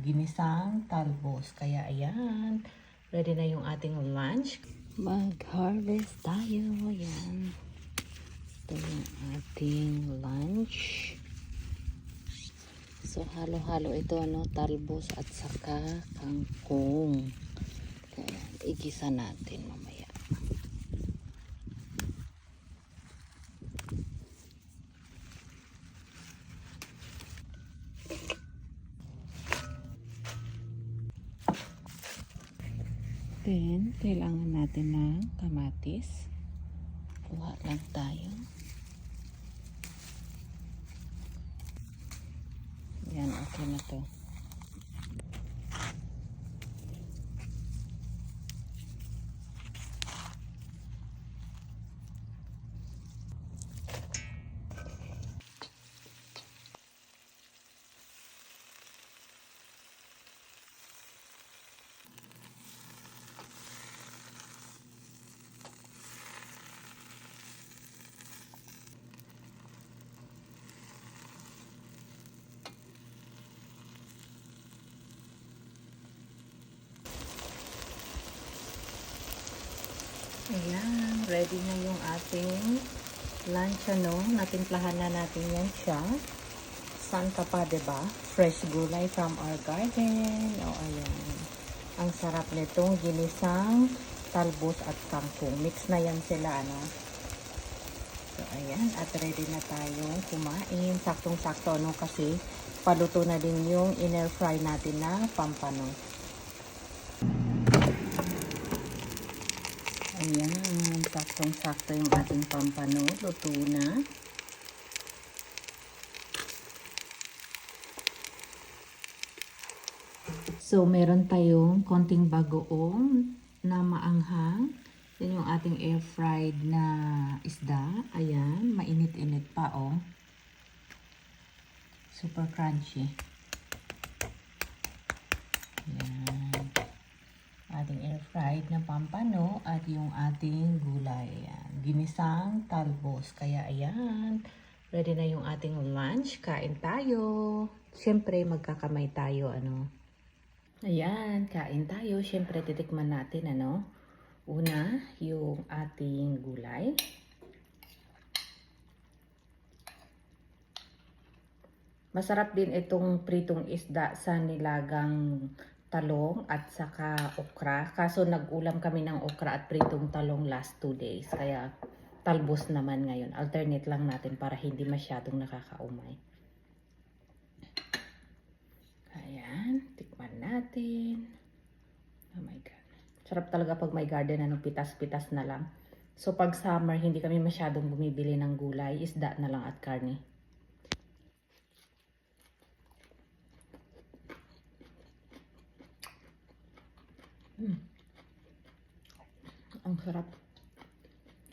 ginisang talbos. Kaya ayan, ready na yung ating lunch. Mag-harvest tayo. Ayan. Ito yung ating lunch. So halo-halo ito, no, talbos at saka kangkong. Kaya igisa natin mamaya. Then, kailangan natin ng kamatis. Kuha lang tayo. Yan, okay na to. Ayan, ready na yung ating lunch, ano. Natimplahan na natin yan siya. Saan ka pa, diba? Fresh gulay from our garden. O, ayan. Ang sarap nitong ginisang talbos at kangkong. Mix na yan sila, ano. So, ayan. At ready na tayong kumain. Saktong-sakto, ano, kasi paluto na din yung inner fry natin na pampano. Ayan, saktong-sakto yung ating pampano. Luto na. So, meron tayong konting bagoong na maanghang. Yan yung ating air fried na isda. Ayan, mainit-init pa, oh. Super crunchy. Ayan. Ating air fried na pampano at yung ating gulay. Ayan. Ginisang talbos. Kaya ayan, ready na yung ating lunch. Kain tayo. Siyempre magkakamay tayo, ano. Ayan, kain tayo. Siyempre titikman natin, ano. Una, yung ating gulay. Masarap din itong pritong isda sa nilagang talong at saka okra. Kaso nag-ulam kami ng okra at pritong talong last 2 days. Kaya talbos naman ngayon. Alternate lang natin para hindi masyadong nakakaumay. Ayan, tikman natin. Oh my God. Sarap talaga pag may garden, ano, pitas-pitas na lang. So pag summer, hindi kami masyadong bumibili ng gulay. Isda na lang at karne. Ang sarap.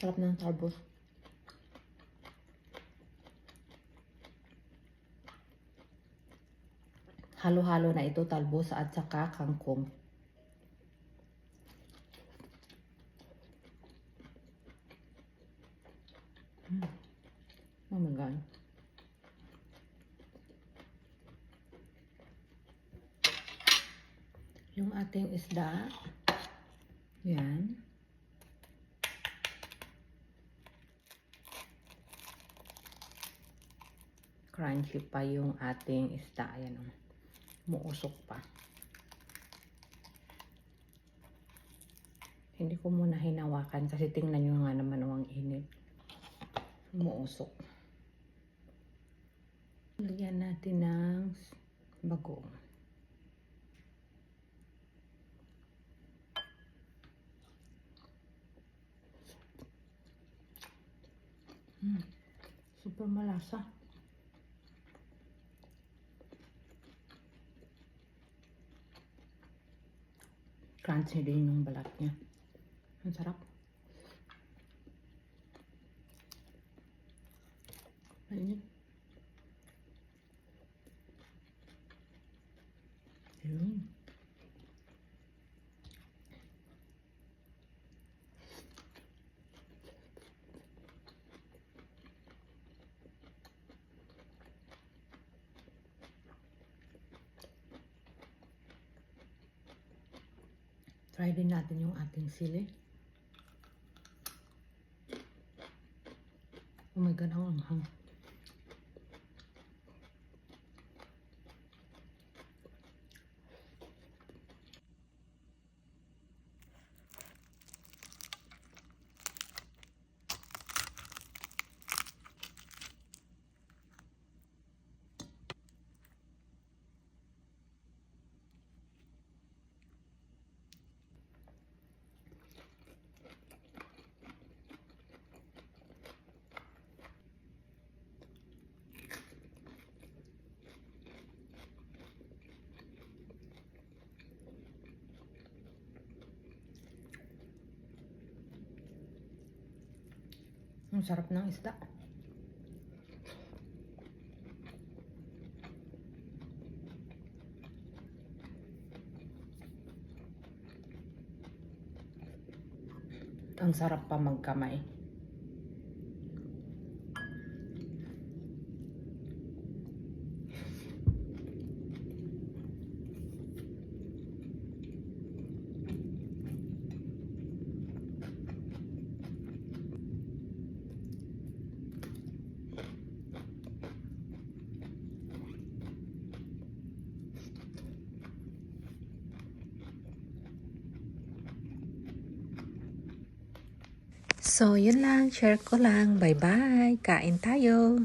Sarap ng talbos. Halo-halo na ito, talbos at saka kangkong. Oh my God. Yung ating isda. Yan. Crunchy pa yung ating isda. Ayan, oh. Muusok pa. Hindi ko muna hinawakan kasi tingnan nyo nga naman ang init. Muusok. Lagyan natin ng bagoong. Super malasa. Crunchy din yung balat niya. Ang sarap. Ayun. Ayun. Try din natin yung ating sili. Oh my God, ang anghang. Ang sarap ng isda. Ang sarap pa magkamay. So, yun lang. Share ko lang. Bye-bye. Kain tayo.